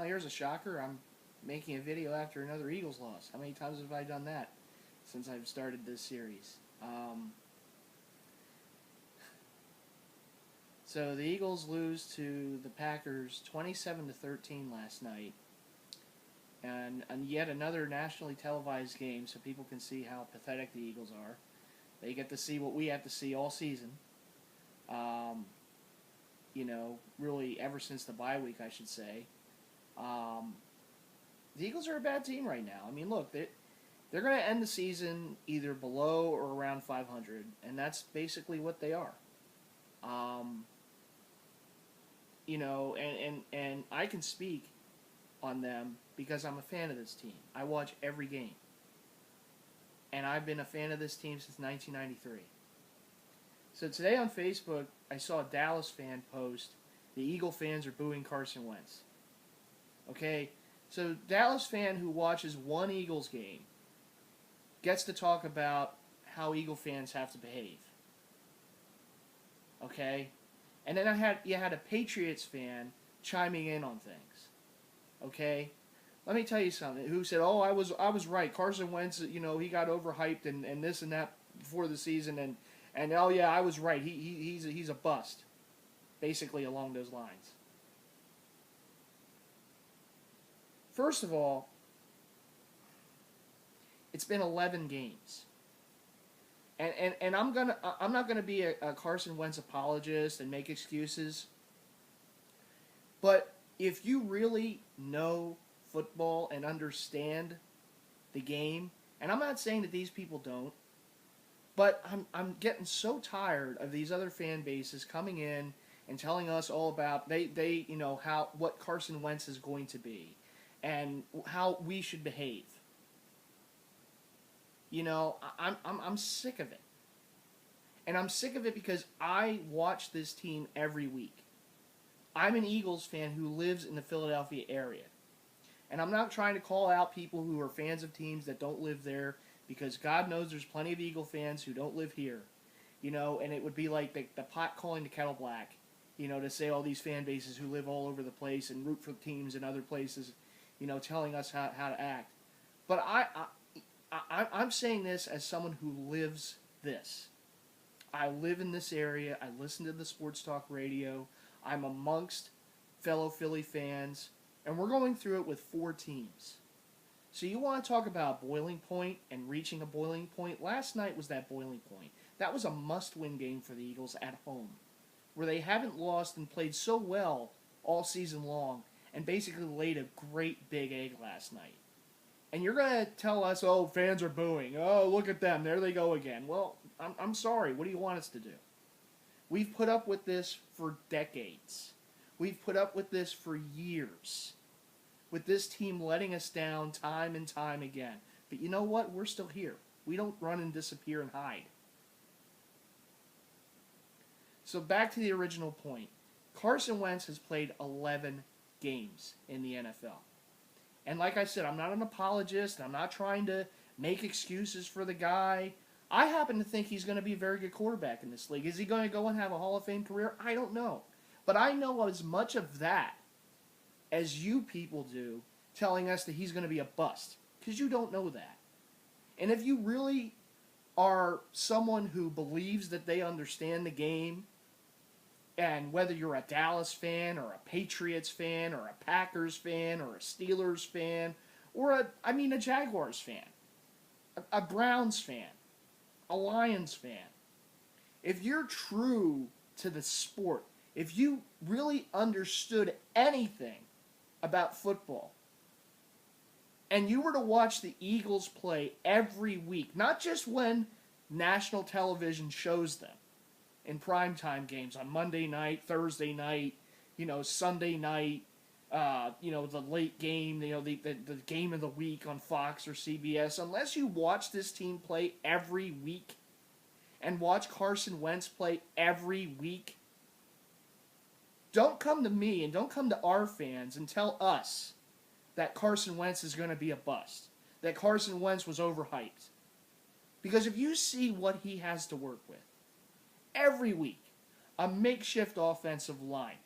here's a shocker. I'm making a video after another Eagles loss. How many times have I done that since I've started this series? So the Eagles lose to the Packers 27-13 last night. And yet another nationally televised game so people can see how pathetic the Eagles are. They get to see what we have to see all season. Really ever since the bye week, I should say. The Eagles are a bad team right now. I mean, look, they're going to end the season either below or around 500, and that's basically what they are. And I can speak on them because I'm a fan of this team. I watch every game. And I've been a fan of this team since 1993. So today on Facebook, I saw a Dallas fan post, the Eagle fans are booing Carson Wentz. Okay, so Dallas fan who watches one Eagles game gets to talk about how Eagle fans have to behave. Okay? And then you had a Patriots fan chiming in on things. Okay? Let me tell you something. Who said, "Oh, I was right. Carson Wentz, he got overhyped and this and that before the season, and oh yeah, I was right. He's a bust." Basically along those lines. First of all, it's been 11 games. And I'm not gonna be a Carson Wentz apologist and make excuses. But if you really know football and understand the game, and I'm not saying that these people don't, but I'm getting so tired of these other fan bases coming in and telling us all about what Carson Wentz is going to be and how we should behave. I'm sick of it. And I'm sick of it because I watch this team every week. I'm an Eagles fan who lives in the Philadelphia area. And I'm not trying to call out people who are fans of teams that don't live there, because God knows there's plenty of Eagle fans who don't live here. And it would be like the pot calling the kettle black, to say all these fan bases who live all over the place and root for teams in other places, telling us how to act. But I'm saying this as someone who lives this. I live in this area. I listen to the sports talk radio. I'm amongst fellow Philly fans. And we're going through it with 4 teams. So you want to talk about boiling point and reaching a boiling point? Last night was that boiling point. That was a must-win game for the Eagles at home, where they haven't lost and played so well all season long and basically laid a great big egg last night. And you're going to tell us, oh, fans are booing. Oh, look at them. There they go again. Well, I'm sorry. What do you want us to do? We've put up with this for decades. We've put up with this for years. With this team letting us down time and time again. But you know what? We're still here. We don't run and disappear and hide. So back to the original point. Carson Wentz has played 11 games in the NFL. And like I said, I'm not an apologist. I'm not trying to make excuses for the guy. I happen to think he's going to be a very good quarterback in this league. Is he going to go and have a Hall of Fame career? I don't know. But I know as much of that as you people do, telling us that he's going to be a bust. Because you don't know that. And if you really are someone who believes that they understand the game, and whether you're a Dallas fan or a Patriots fan or a Packers fan or a Steelers fan or a Jaguars fan, a Browns fan, a Lions fan, if you're true to the sport, if you really understood anything about football, and you were to watch the Eagles play every week, not just when national television shows them in primetime games on Monday night, Thursday night, Sunday night, the late game, the game of the week on Fox or CBS, unless you watch this team play every week and watch Carson Wentz play every week, don't come to me and don't come to our fans and tell us that Carson Wentz is going to be a bust, that Carson Wentz was overhyped. Because if you see what he has to work with, every week, a makeshift offensive line,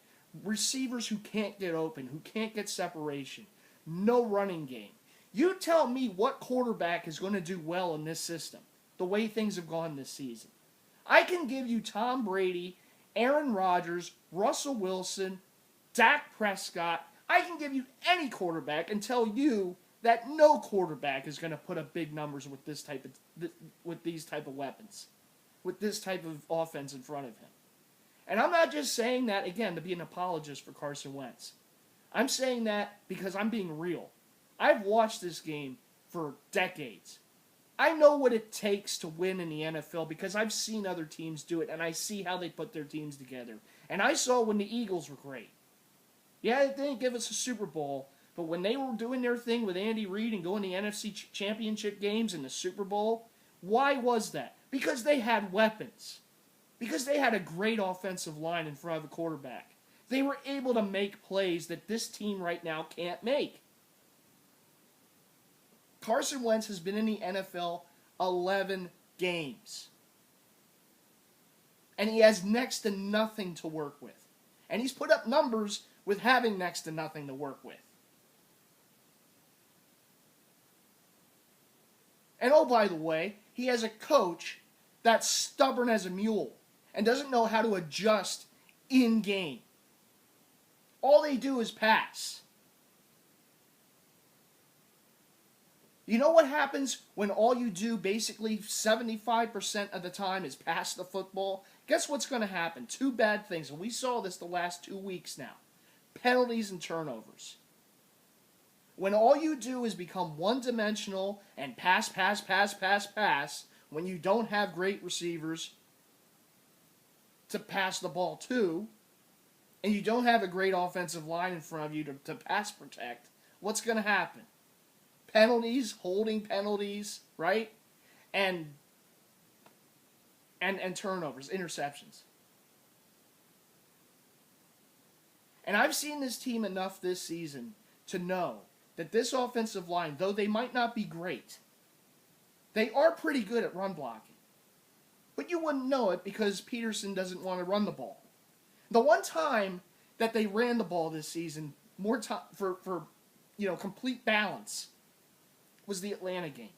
receivers who can't get open, who can't get separation, no running game. You tell me what quarterback is going to do well in this system, the way things have gone this season. I can give you Tom Brady, Aaron Rodgers, Russell Wilson, Dak Prescott. I can give you any quarterback and tell you that no quarterback is going to put up big numbers with these type of weapons, with this type of offense in front of him. And I'm not just saying that, again, to be an apologist for Carson Wentz. I'm saying that because I'm being real. I've watched this game for decades. I know what it takes to win in the NFL because I've seen other teams do it, and I see how they put their teams together. And I saw when the Eagles were great. Yeah, they didn't give us a Super Bowl, but when they were doing their thing with Andy Reid and going to NFC Championship games in the Super Bowl, why was that? Because they had weapons. Because they had a great offensive line in front of the quarterback. They were able to make plays that this team right now can't make. Carson Wentz has been in the NFL 11 games. And he has next to nothing to work with. And he's put up numbers with having next to nothing to work with. And oh, by the way, he has a coach that's stubborn as a mule and doesn't know how to adjust in-game. All they do is pass. You know what happens when all you do basically 75% of the time is pass the football? Guess what's going to happen? Two bad things, and we saw this the last 2 weeks now. Penalties and turnovers. When all you do is become one-dimensional and pass, when you don't have great receivers to pass the ball to, and you don't have a great offensive line in front of you to pass protect, what's going to happen? Penalties, holding penalties, right? And turnovers, interceptions. And I've seen this team enough this season to know that this offensive line, though they might not be great, they are pretty good at run blocking. But you wouldn't know it because Peterson doesn't want to run the ball. The one time that they ran the ball this season, more time for complete balance, was the Atlanta game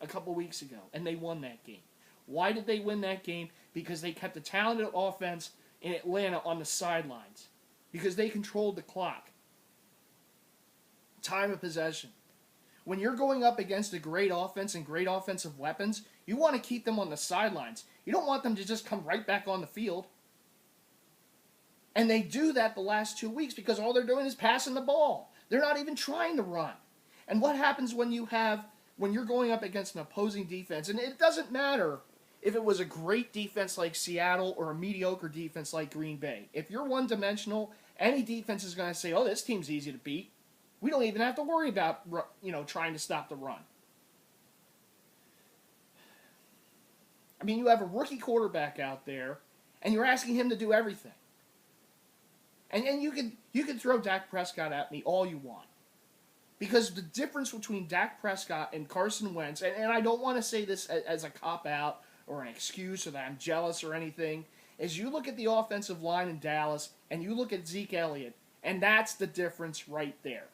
a couple weeks ago, and they won that game. Why did they win that game? Because they kept a talented offense in Atlanta on the sidelines. Because they controlled the clock. Time of possession. When you're going up against a great offense and great offensive weapons, you want to keep them on the sidelines. You don't want them to just come right back on the field. And they do that the last 2 weeks because all they're doing is passing the ball. They're not even trying to run. And what happens when you're going up against an opposing defense, and it doesn't matter if it was a great defense like Seattle or a mediocre defense like Green Bay. If you're one-dimensional, any defense is going to say, oh, this team's easy to beat. We don't even have to worry about trying to stop the run. I mean, you have a rookie quarterback out there, and you're asking him to do everything. And you can throw Dak Prescott at me all you want. Because the difference between Dak Prescott and Carson Wentz, and I don't want to say this as a cop-out or an excuse or that I'm jealous or anything, is you look at the offensive line in Dallas and you look at Zeke Elliott, and that's the difference right there.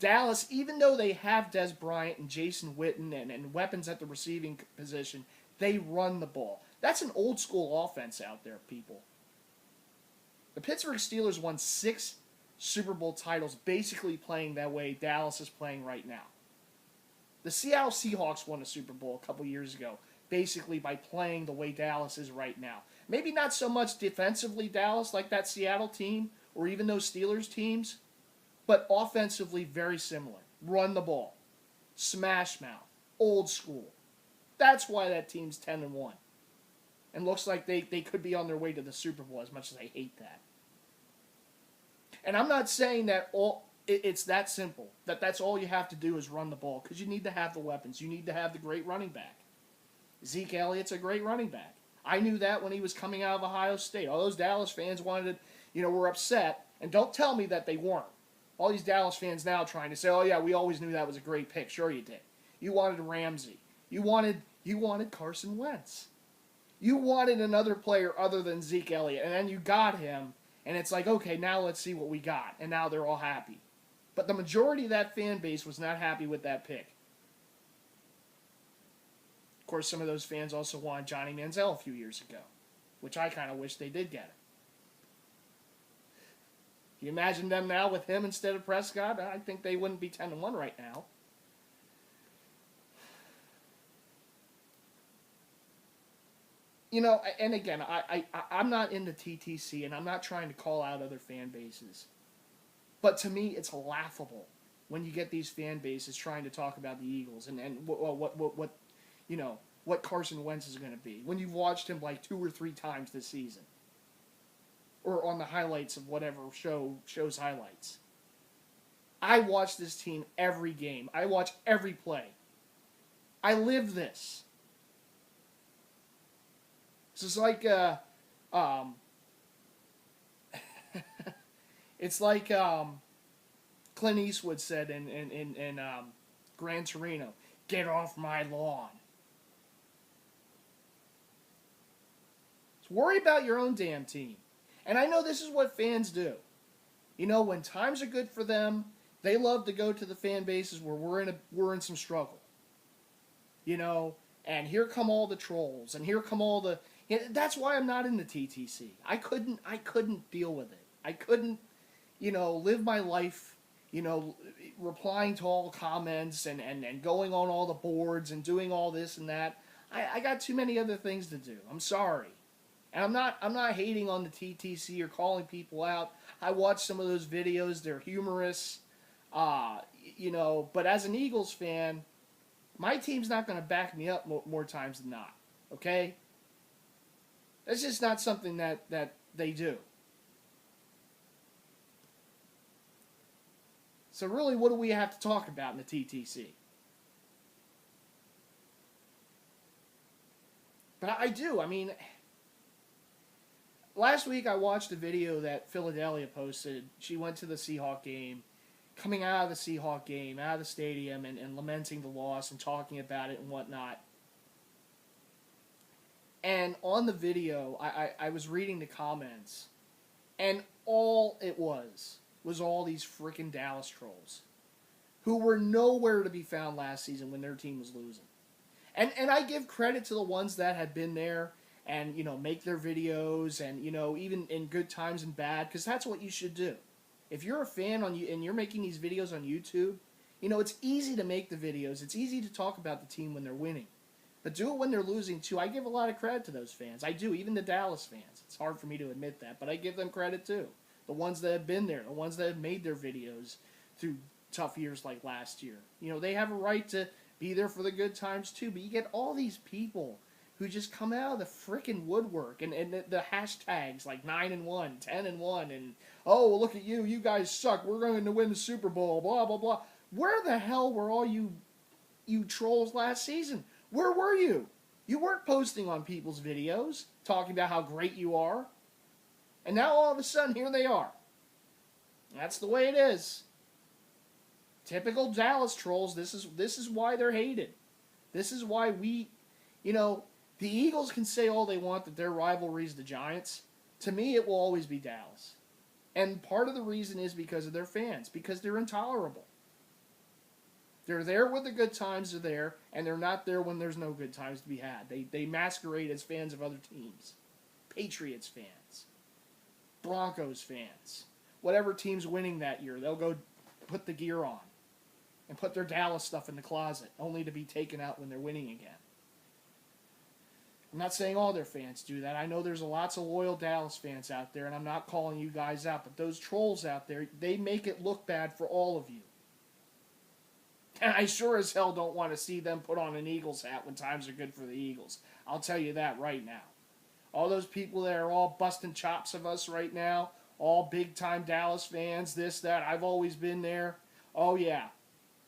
Dallas, even though they have Des Bryant and Jason Witten and weapons at the receiving position, they run the ball. That's an old-school offense out there, people. The Pittsburgh Steelers won 6 Super Bowl titles basically playing that way Dallas is playing right now. The Seattle Seahawks won a Super Bowl a couple years ago basically by playing the way Dallas is right now. Maybe not so much defensively Dallas like that Seattle team or even those Steelers teams, but offensively very similar. Run the ball. Smash mouth. Old school. That's why that team's 10-1. And looks like they could be on their way to the Super Bowl, as much as I hate that. And I'm not saying that it's that simple, that that's all you have to do is run the ball, because you need to have the weapons. You need to have the great running back. Zeke Elliott's a great running back. I knew that when he was coming out of Ohio State. All those Dallas fans were upset, and don't tell me that they weren't. All these Dallas fans now trying to say, oh yeah, we always knew that was a great pick. Sure you did. You wanted Ramsey. You wanted Carson Wentz. You wanted another player other than Zeke Elliott, and then you got him, And it's like, okay, now let's see what we got. And now they're all happy. But the majority of that fan base was not happy with that pick. Of course, some of those fans also wanted Johnny Manziel a few years ago, which I kind of wish they did get it. Can you imagine them now with him instead of Prescott? I think they wouldn't be 10-1 right now. You know, and again, I'm not into TTC, and I'm not trying to call out other fan bases. But to me, it's laughable when you get these fan bases trying to talk about the Eagles and what you know, what Carson Wentz is going to be when you've watched him like 2 or 3 times this season, or on the highlights of whatever shows highlights. I watch this team every game. I watch every play. I live this. This is like it's like Clint Eastwood said in Gran Torino, "Get off my lawn." So worry about your own damn team. And I know this is what fans do. You know, when times are good for them, they love to go to the fan bases where we're in some struggle. You know, and here come all the trolls, and here come all the. That's why I'm not in the TTC. I couldn't deal with it. I couldn't, you know, live my life, you know, replying to all comments and going on all the boards and doing all this and that. I got too many other things to do. I'm sorry. And I'm not hating on the TTC or calling people out. I watch some of those videos. They're humorous. You know, but as an Eagles fan, my team's not going to back me up more times than not. Okay? That's just not something that they do. So really, what do we have to talk about in the TTC? But I do. I mean, last week I watched a video that Philadelphia posted. She went to the Seahawk game, coming out of the Seahawk game, out of the stadium, and lamenting the loss and talking about it and whatnot. And on the video, I was reading the comments, and all it was all these freaking Dallas trolls who were nowhere to be found last season when their team was losing. And I give credit to the ones that had been there and, you know, make their videos and, you know, even in good times and bad, because that's what you should do. If you're a fan and you're making these videos on YouTube, you know, it's easy to make the videos. It's easy to talk about the team when they're winning. But do it when they're losing, too. I give a lot of credit to those fans. I do, even the Dallas fans. It's hard for me to admit that, but I give them credit, too. The ones that have been there, the ones that have made their videos through tough years like last year. You know, they have a right to be there for the good times, too. But you get all these people who just come out of the frickin' woodwork and the hashtags like 9-1, 10-1, and, oh, look at you guys suck. We're going to win the Super Bowl, blah, blah, blah. Where the hell were all you trolls last season? Where were you? You weren't posting on people's videos, talking about how great you are. And now all of a sudden, here they are. That's the way it is. Typical Dallas trolls, this is why they're hated. This is why we, you know, the Eagles can say all they want that their rivalry is the Giants. To me, it will always be Dallas. And part of the reason is because of their fans, because they're intolerable. They're there when the good times are there, and they're not there when there's no good times to be had. They masquerade as fans of other teams. Patriots fans. Broncos fans. Whatever team's winning that year, they'll go put the gear on and put their Dallas stuff in the closet, only to be taken out when they're winning again. I'm not saying all their fans do that. I know there's lots of loyal Dallas fans out there, and I'm not calling you guys out, but those trolls out there, they make it look bad for all of you. And I sure as hell don't want to see them put on an Eagles hat when times are good for the Eagles. I'll tell you that right now. All those people that are all busting chops of us right now, all big-time Dallas fans, this, that, I've always been there. Oh, yeah.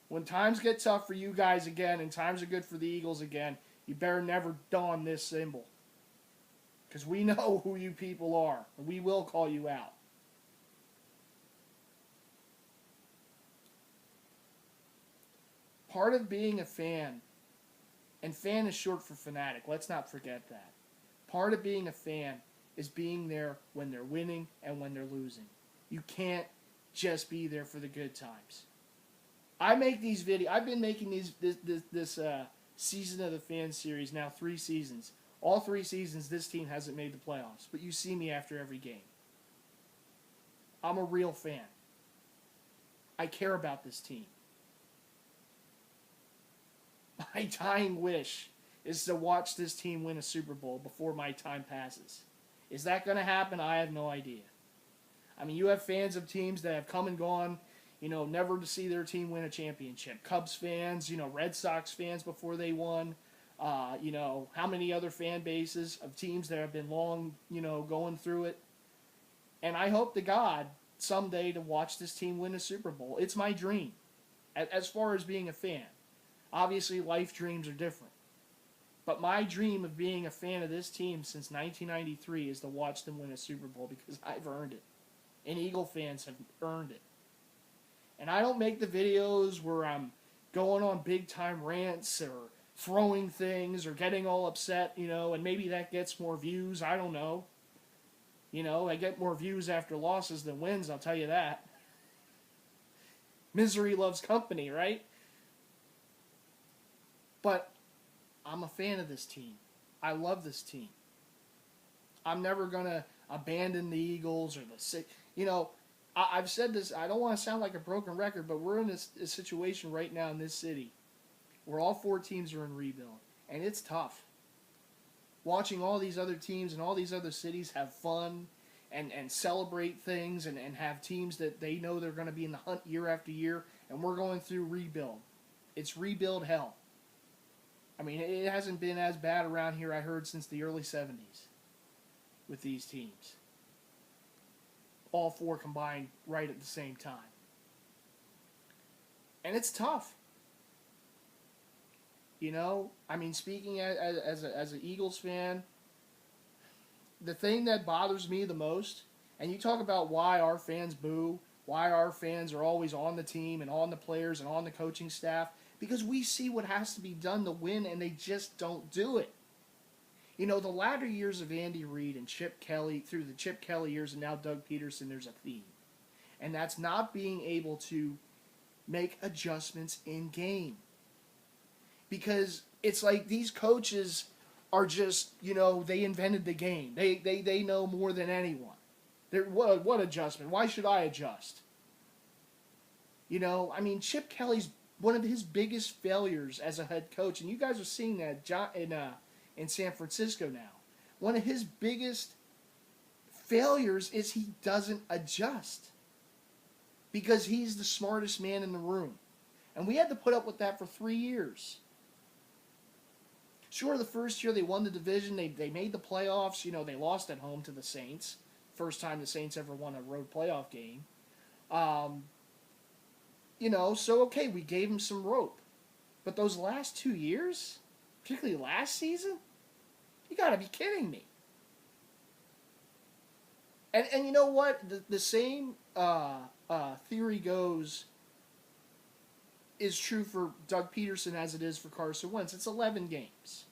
When times get tough for you guys again and times are good for the Eagles again, you better never don this symbol. Because we know who you people are, and we will call you out. Part of being a fan, and fan is short for fanatic, let's not forget that. Part of being a fan is being there when they're winning and when they're losing. You can't just be there for the good times. I make these videos. I've been making this season of the fan series now 3 seasons. All 3 seasons, this team hasn't made the playoffs, but you see me after every game. I'm a real fan. I care about this team. My dying wish is to watch this team win a Super Bowl before my time passes. Is that going to happen? I have no idea. I mean, you have fans of teams that have come and gone, never to see their team win a championship. Cubs fans, Red Sox fans before they won. How many other fan bases of teams that have been long, going through it. And I hope to God someday to watch this team win a Super Bowl. It's my dream, as far as being a fan. Obviously, life dreams are different. But my dream of being a fan of this team since 1993 is to watch them win a Super Bowl because I've earned it. And Eagle fans have earned it. And I don't make the videos where I'm going on big-time rants or throwing things or getting all upset, and maybe that gets more views. I don't know. I get more views after losses than wins, I'll tell you that. Misery loves company, right? But I'm a fan of this team. I love this team. I'm never going to abandon the Eagles or the... I've said this, I don't want to sound like a broken record, but we're in a situation right now in this city where all 4 teams are in rebuild. And it's tough. Watching all these other teams and all these other cities have fun and celebrate things and have teams that they know they're going to be in the hunt year after year, and we're going through rebuild. It's rebuild hell. I mean, it hasn't been as bad around here, I heard, since the early 70s with these teams. All 4 combined right at the same time. And it's tough. Speaking as an Eagles fan, the thing that bothers me the most, and you talk about why our fans boo, why our fans are always on the team and on the players and on the coaching staff, because we see what has to be done to win, and they just don't do it. The latter years of Andy Reid and Chip Kelly, through the Chip Kelly years and now Doug Peterson, there's a theme. And that's not being able to make adjustments in game. Because it's like these coaches are just, they invented the game. They know more than anyone. What adjustment? Why should I adjust? Chip Kelly's one of his biggest failures as a head coach, and you guys are seeing that in San Francisco now. One of his biggest failures is he doesn't adjust because he's the smartest man in the room. And we had to put up with that for 3 years. Sure, the first year they won the division, they made the playoffs, they lost at home to the Saints. First time the Saints ever won a road playoff game. So okay, we gave him some rope. But those last 2 years, particularly last season, you gotta be kidding me. And you know what? The same theory is true for Doug Peterson as it is for Carson Wentz. It's 11 games.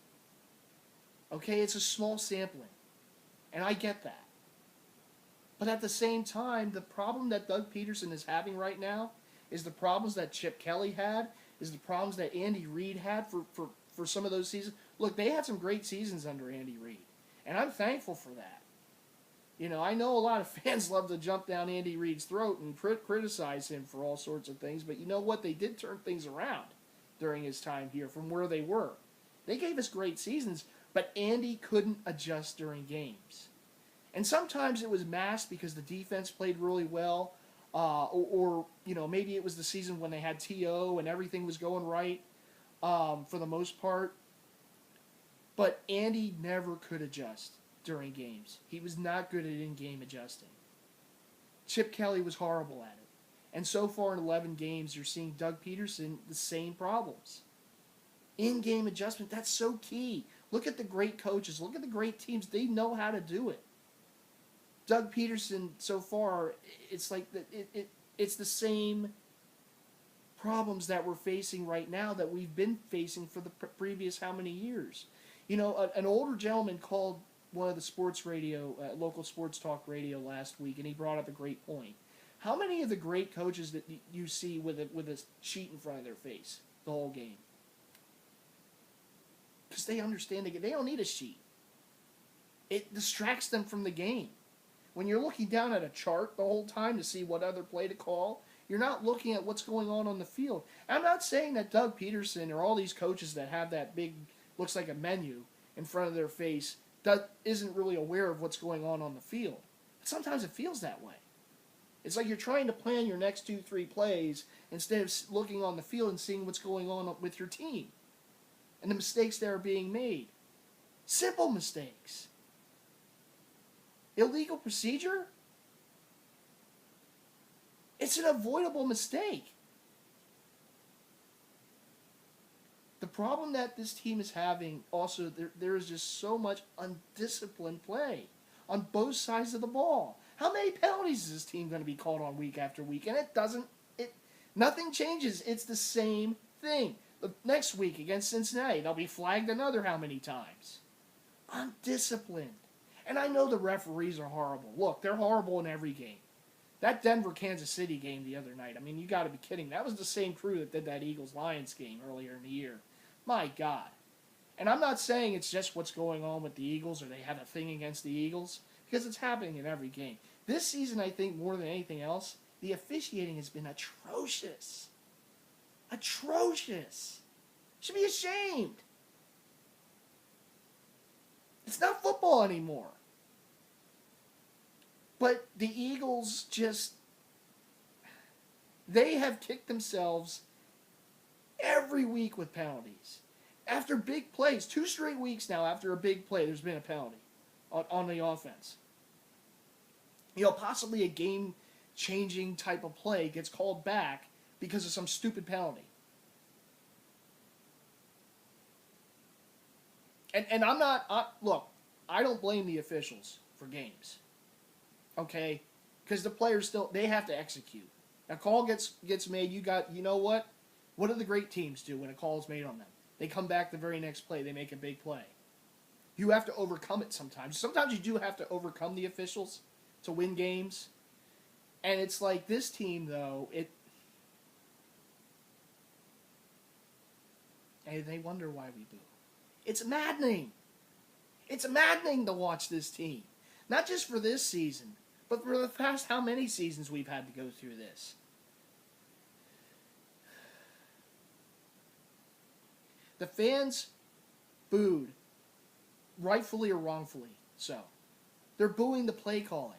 Okay, it's a small sampling. And I get that. But at the same time, the problem that Doug Peterson is having right now is the problems that Chip Kelly had, is the problems that Andy Reid had for some of those seasons. Look, they had some great seasons under Andy Reid. And I'm thankful for that. I know a lot of fans love to jump down Andy Reid's throat and criticize him for all sorts of things, but you know what? They did turn things around during his time here from where they were. They gave us great seasons, but Andy couldn't adjust during games. And sometimes it was masked because the defense played really well, or maybe it was the season when they had T.O. and everything was going right for the most part. But Andy never could adjust during games. He was not good at in-game adjusting. Chip Kelly was horrible at it. And so far in 11 games, you're seeing Doug Peterson, the same problems. In-game adjustment, that's so key. Look at the great coaches. Look at the great teams. They know how to do it. Doug Peterson, so far, it's like it's the same problems that we're facing right now that we've been facing for the previous how many years. An older gentleman called one of the sports radio, local sports talk radio last week, and he brought up a great point. How many of the great coaches that you see with a sheet in front of their face the whole game? Because they understand they don't need a sheet. It distracts them from the game. When you're looking down at a chart the whole time to see what other play to call, you're not looking at what's going on the field. I'm not saying that Doug Peterson or all these coaches that have that big, looks like a menu in front of their face, that isn't really aware of what's going on the field. But sometimes it feels that way. It's like you're trying to plan your next 2-3 plays instead of looking on the field and seeing what's going on with your team and the mistakes that are being made. Simple mistakes. Illegal procedure? It's an avoidable mistake. The problem that this team is having also, there is just so much undisciplined play on both sides of the ball. How many penalties is this team going to be called on week after week? And nothing changes. It's the same thing. The next week against Cincinnati, they'll be flagged another how many times? Undisciplined. And I know the referees are horrible. Look, they're horrible in every game. That Denver-Kansas City game the other night, I mean, you got to be kidding. That was the same crew that did that Eagles-Lions game earlier in the year. My God. And I'm not saying it's just what's going on with the Eagles or they have a thing against the Eagles, because it's happening in every game. This season, I think, more than anything else, the officiating has been atrocious. Atrocious. Should be ashamed. It's not football anymore. But the Eagles they have kicked themselves every week with penalties. After big plays, 2 straight weeks now after a big play, there's been a penalty on the offense. Possibly a game-changing type of play gets called back because of some stupid penalty. And I'm not, look, I don't blame the officials for games. Okay? Because the players they have to execute. A call gets made, you know what? What do the great teams do when a call is made on them? They come back the very next play, they make a big play. You have to overcome it sometimes. Sometimes you do have to overcome the officials to win games. And it's like this team, though, and they wonder why we boo. It's maddening. It's maddening to watch this team. Not just for this season, but for the past how many seasons we've had to go through this. The fans booed, rightfully or wrongfully so. They're booing the play calling.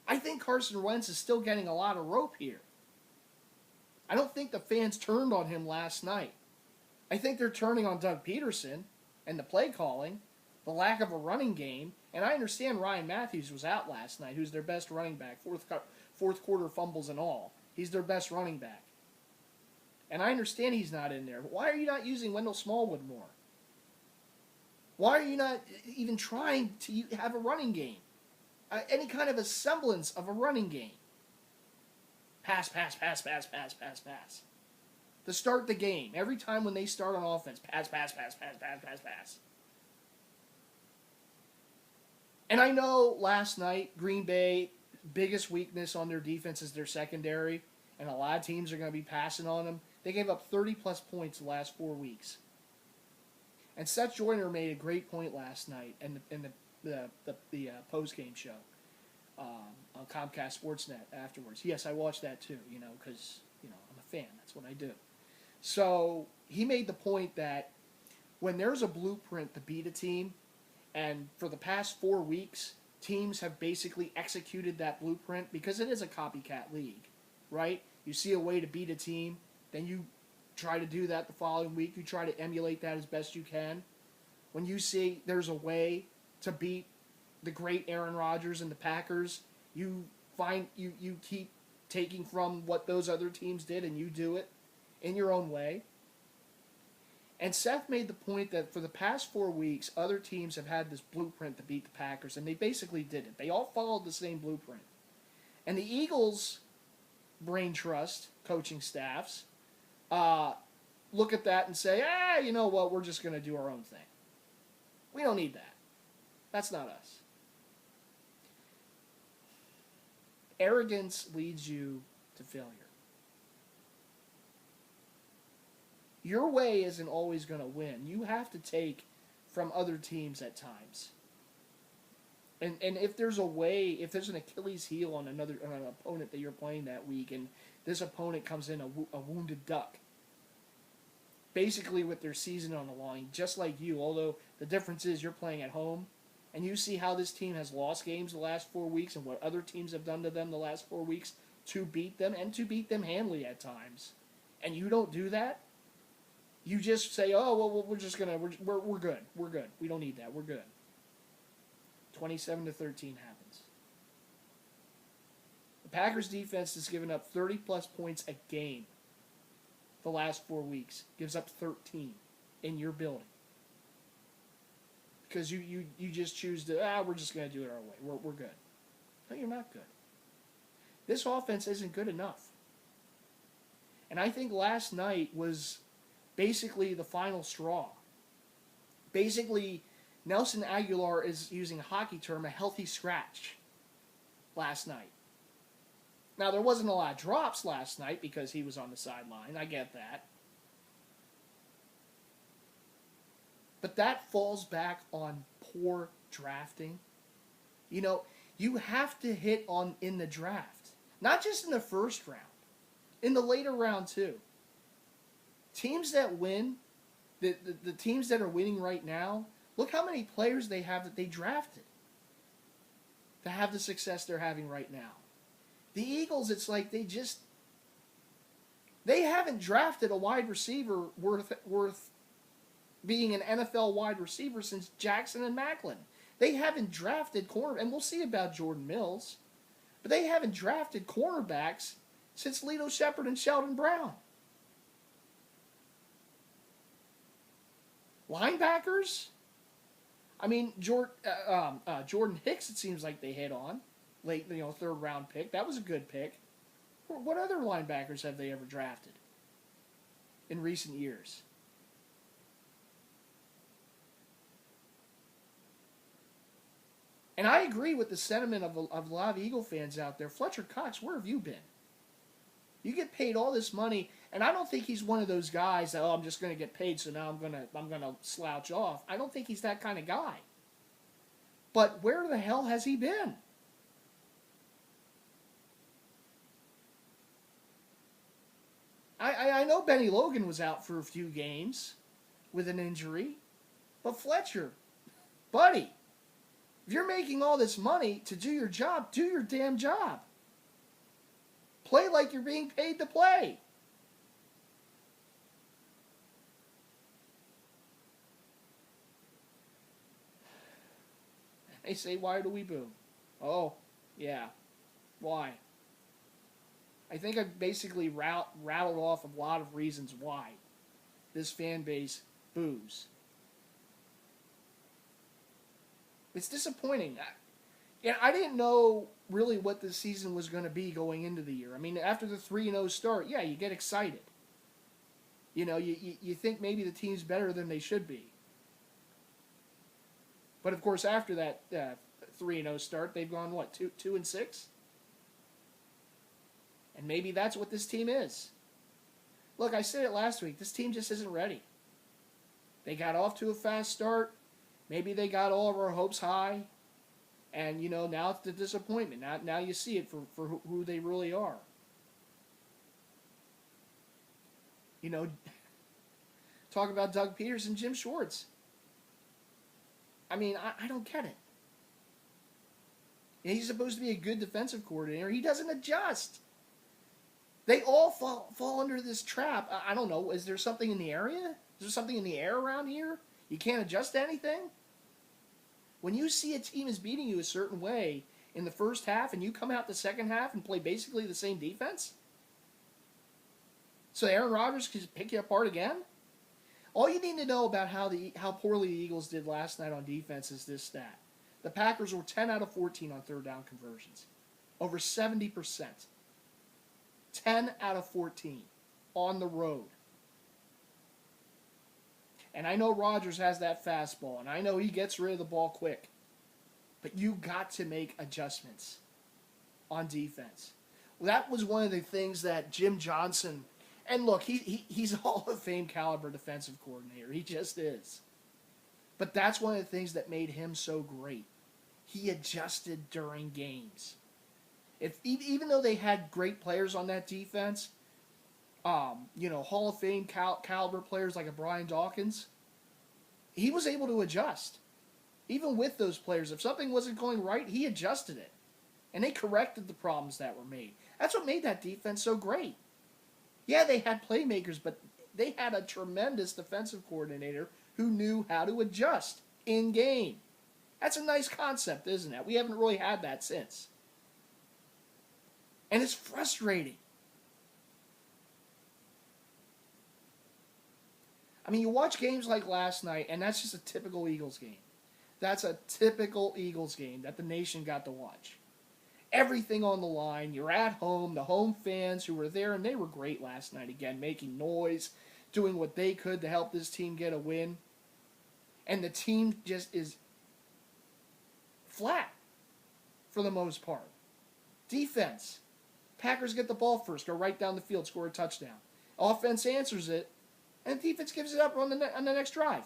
I think Carson Wentz is still getting a lot of rope here. I don't think the fans turned on him last night. I think they're turning on Doug Peterson and the play calling, the lack of a running game, and I understand Ryan Matthews was out last night, who's their best running back, fourth quarter fumbles and all. He's their best running back. And I understand he's not in there, but why are you not using Wendell Smallwood more? Why are you not even trying to have a running game? Any kind of a semblance of a running game. Pass, pass, pass, pass, pass, pass, pass. To start the game, every time when they start on offense, pass, pass, pass, pass, pass, pass, pass. And I know last night, Green Bay, biggest weakness on their defense is their secondary, and a lot of teams are going to be passing on them. They gave up 30-plus points the last 4 weeks. And Seth Joyner made a great point last night in the post-game show on Comcast Sportsnet afterwards. Yes, I watched that too, because, I'm a fan. That's what I do. So he made the point that when there's a blueprint to beat a team, and for the past 4 weeks, teams have basically executed that blueprint because it is a copycat league, right? You see a way to beat a team, then you try to do that the following week. You try to emulate that as best you can. When you see there's a way to beat the great Aaron Rodgers and the Packers, you keep taking from what those other teams did and you do it in your own way. And Seth made the point that for the past 4 weeks, other teams have had this blueprint to beat the Packers, and they basically did it. They all followed the same blueprint. And the Eagles' brain trust, coaching staffs, look at that and say, you know what, we're just going to do our own thing. We don't need that. That's not us. Arrogance leads you to failure. Your way isn't always going to win. You have to take from other teams at times. And if there's a way, if there's an Achilles heel on an opponent that you're playing that week, and this opponent comes in a wounded duck, basically with their season on the line, just like you, although the difference is you're playing at home, and you see how this team has lost games the last 4 weeks and what other teams have done to them the last 4 weeks to beat them, and to beat them handily at times, and you don't do that, you just say, oh, well, we're just going to, we're good, we don't need that, we're good. 27-13 happens. The Packers defense has given up 30-plus points a game the last 4 weeks. Gives up 13 in your building. Because you just choose to, we're just going to do it our way. We're good. No, you're not good. This offense isn't good enough. And I think last night was basically the final straw. Basically, Nelson Aguilar is, using a hockey term, a healthy scratch last night. Now, there wasn't a lot of drops last night because he was on the sideline. I get that. But that falls back on poor drafting. You know, you have to hit on in the draft. Not just in the first round. In the later round, too. Teams that win, the teams that are winning right now, look how many players they have that they drafted to have the success they're having right now. The Eagles, it's like they haven't drafted a wide receiver worth being an NFL wide receiver since Jackson and Macklin. They haven't drafted corner, and we'll see about Jordan Mills, but they haven't drafted cornerbacks since Lito Shepherd and Sheldon Brown. Linebackers? I mean, Jordan Hicks, it seems like they hit on. Late, third round pick. That was a good pick. What other linebackers have they ever drafted in recent years? And I agree with the sentiment of a lot of Eagle fans out there. Fletcher Cox, where have you been? You get paid all this money, and I don't think he's one of those guys that, I'm just going to get paid, so now I'm gonna slouch off. I don't think he's that kind of guy. But where the hell has he been? I know Benny Logan was out for a few games with an injury, but Fletcher, buddy, if you're making all this money to do your job, do your damn job. Play like you're being paid to play. They say, why do we boo? Oh, yeah. Why? I think I basically rattled off a lot of reasons why this fan base boos. It's disappointing. I didn't know really what the season was going to be going into the year. I mean, after the 3-0 start, yeah, you get excited. You think maybe the team's better than they should be. But, of course, after that 3-0 start, they've gone, 2-6? And maybe that's what this team is. Look, I said it last week. This team just isn't ready. They got off to a fast start. Maybe they got all of our hopes high. And, now it's the disappointment. Now you see it for who they really are. Talk about Doug Peters and Jim Schwartz. I mean, I don't get it. He's supposed to be a good defensive coordinator. He doesn't adjust. They all fall under this trap. I don't know. Is there something in the area? Is there something in the air around here? You can't adjust to anything? When you see a team is beating you a certain way in the first half and you come out the second half and play basically the same defense? So Aaron Rodgers can pick you apart again? All you need to know about how poorly the Eagles did last night on defense is this stat. The Packers were 10 out of 14 on third down conversions. Over 70%. 10 out of 14 on the road. And I know Rodgers has that fastball, and I know he gets rid of the ball quick. But you got to make adjustments on defense. Well, that was one of the things that Jim Johnson, and look, he's a Hall of Fame caliber defensive coordinator. He just is. But that's one of the things that made him so great. He adjusted during games. Even though they had great players on that defense, Hall of Fame caliber players like a Brian Dawkins, he was able to adjust. Even with those players, if something wasn't going right, he adjusted it. And they corrected the problems that were made. That's what made that defense so great. Yeah, they had playmakers, but they had a tremendous defensive coordinator who knew how to adjust in game. That's a nice concept, isn't it? We haven't really had that since. And it's frustrating. I mean, you watch games like last night, and that's just a typical Eagles game. That's a typical Eagles game that the nation got to watch. Everything on the line. You're at home. The home fans who were there, and they were great last night again, making noise, doing what they could to help this team get a win. And the team just is flat for the most part. Defense. Packers get the ball first, go right down the field, score a touchdown. Offense answers it, and defense gives it up on the next drive.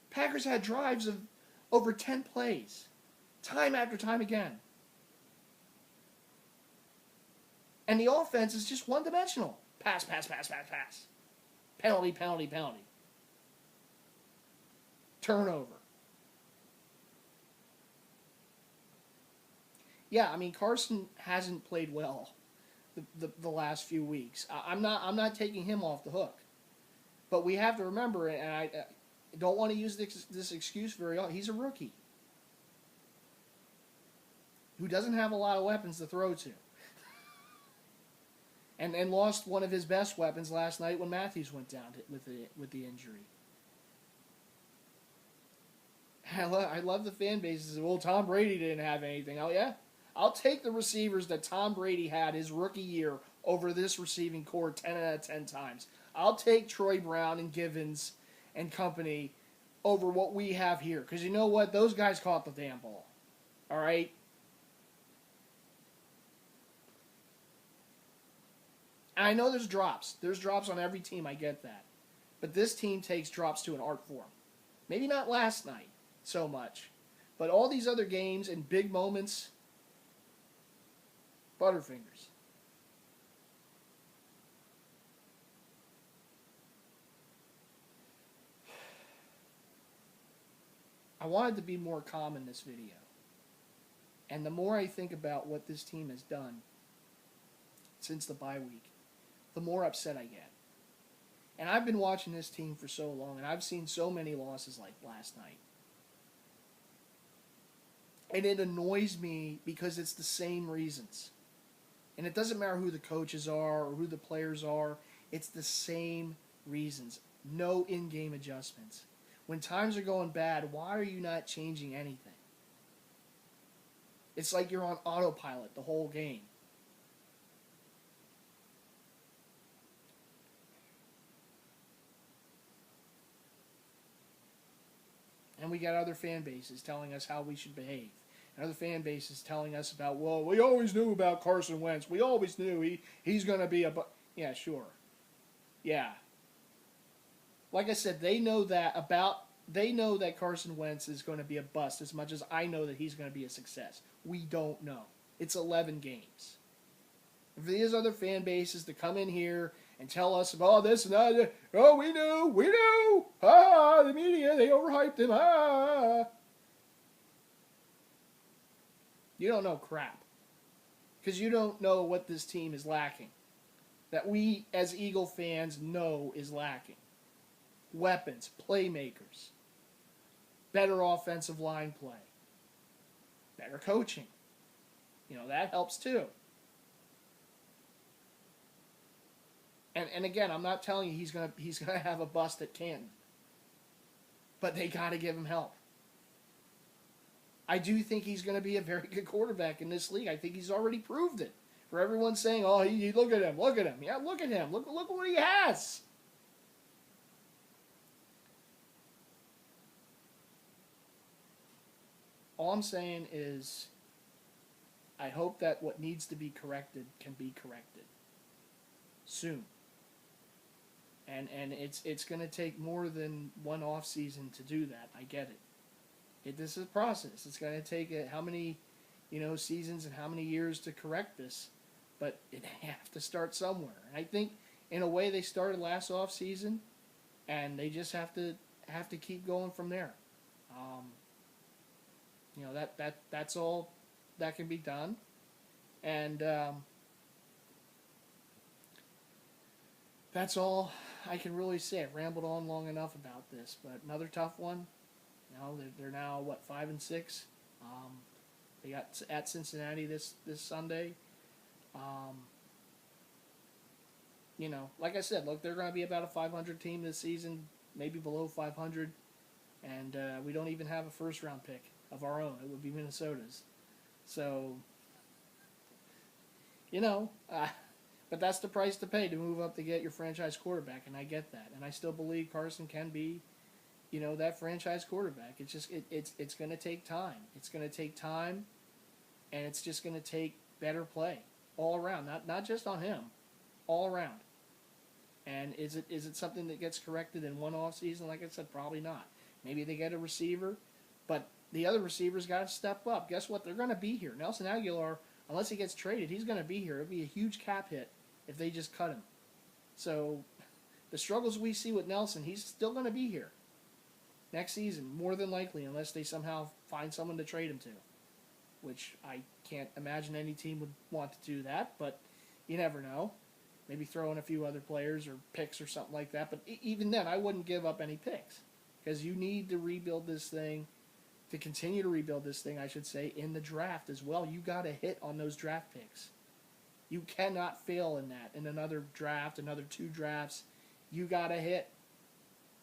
Packers had drives of over 10 plays, time after time again. And the offense is just one-dimensional. Pass, pass, pass, pass, pass. Penalty, penalty, penalty. Turnover. Yeah, I mean, Carson hasn't played well the last few weeks. I'm not taking him off the hook. But we have to remember, and I don't want to use this excuse very often, he's a rookie who doesn't have a lot of weapons to throw to. And lost one of his best weapons last night when Matthews went down with the injury. I love the fan bases. Well, Tom Brady didn't have anything. Oh, yeah? I'll take the receivers that Tom Brady had his rookie year over this receiving core 10 out of 10 times. I'll take Troy Brown and Givens and company over what we have here. Because you know what? Those guys caught the damn ball. All right? And I know there's drops. There's drops on every team. I get that. But this team takes drops to an art form. Maybe not last night so much. But all these other games and big moments, Butterfingers. I wanted to be more calm in this video. And the more I think about what this team has done since the bye week, the more upset I get. And I've been watching this team for so long, and I've seen so many losses like last night. And it annoys me because it's the same reasons. And it doesn't matter who the coaches are or who the players are. It's the same reasons. No in-game adjustments. When times are going bad, why are you not changing anything? It's like you're on autopilot the whole game. And we got other fan bases telling us how we should behave. And other fan bases telling us about, well, we always knew about Carson Wentz. We always knew he's going to be a... Yeah, sure. Yeah. Like I said, they know that Carson Wentz is going to be a bust as much as I know that he's going to be a success. We don't know. It's 11 games. If there's other fan bases to come in here and tell us about this and that, oh, we knew, the media, they overhyped him, You don't know crap. Because you don't know what this team is lacking. That we, as Eagle fans, know is lacking. Weapons, playmakers, better offensive line play, better coaching. That helps too. And again, I'm not telling you he's gonna have a bust at Canton, but they got to give him help. I do think he's going to be a very good quarterback in this league. I think he's already proved it. For everyone saying, "Oh, he look at him. Yeah, look at him. Look what he has." all I'm saying is I hope that what needs to be corrected can be corrected soon. And it's going to take more than one off season to do that. I get it. This is a process. It's going to take how many, seasons and how many years to correct this, but it have to start somewhere. And I think in a way they started last off season, and they just have to keep going from there. That's all that can be done, and that's all I can really say. I've rambled on long enough about this, but another tough one. They're now 5-6. They got at Cincinnati this Sunday. Like I said, look, they're going to be about a 500 team this season, maybe below 500, and we don't even have a first round pick of our own. It would be Minnesota's. So, but that's the price to pay to move up to get your franchise quarterback, and I get that, and I still believe Carson can be, that franchise quarterback. It's just it's going to take time. It's going to take time, and it's just going to take better play all around, not just on him, all around. And is it something that gets corrected in one off season? Like I said, probably not. Maybe they get a receiver, but the other receivers got to step up. Guess what? They're going to be here. Nelson Aguilar, unless he gets traded, he's going to be here. It'll be a huge cap hit if they just cut him. So the struggles we see with Nelson, he's still going to be here next season, more than likely, unless they somehow find someone to trade him to, which I can't imagine any team would want to do that, but you never know. Maybe throw in a few other players or picks or something like that. But even then, I wouldn't give up any picks, because you need to rebuild this thing, to continue to rebuild this thing, I should say, in the draft as well. You got to hit on those draft picks. You cannot fail in that. In another draft, another 2 drafts, you got to hit.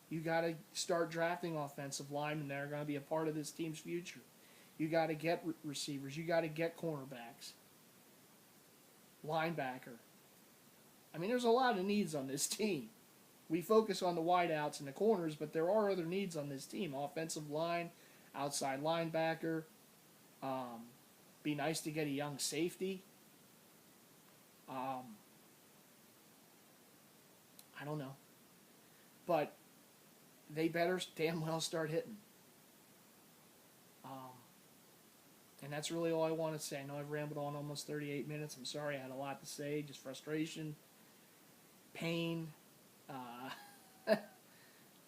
You got to start drafting offensive linemen that are going to be a part of this team's future. You got to get receivers. You got to get cornerbacks. Linebacker. I mean, there's a lot of needs on this team. We focus on the wideouts and the corners, but there are other needs on this team. Offensive line, outside linebacker. Be nice to get a young safety. I don't know. But they better damn well start hitting. And that's really all I want to say. I know I've rambled on almost 38 minutes. I'm sorry, I had a lot to say. Just frustration, pain.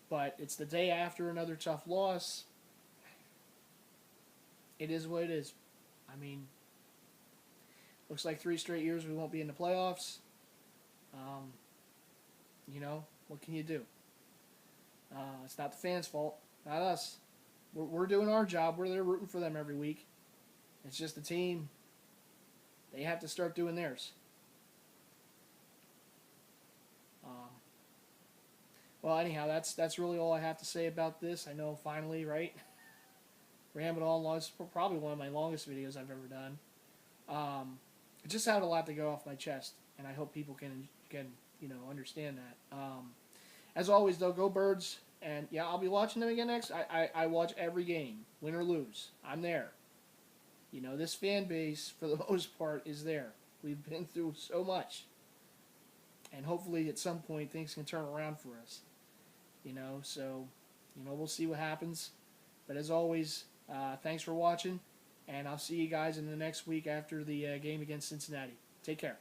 But it's the day after another tough loss. It is what it is. I mean, looks like 3 straight years we won't be in the playoffs. What can you do? It's not the fans' fault, not us. We're doing our job. We're there rooting for them every week. It's just the team. They have to start doing theirs. Well, anyhow, that's really all I have to say about this. I know finally, right? Rambled on long. It's probably one of my longest videos I've ever done. I just had a lot to go off my chest, and I hope people can understand that. As always, though, go Birds. And yeah, I'll be watching them again next. I watch every game, win or lose. I'm there. This fan base, for the most part, is there. We've been through so much. And hopefully at some point things can turn around for us. So, we'll see what happens. But as always, thanks for watching. And I'll see you guys in the next week after the game against Cincinnati. Take care.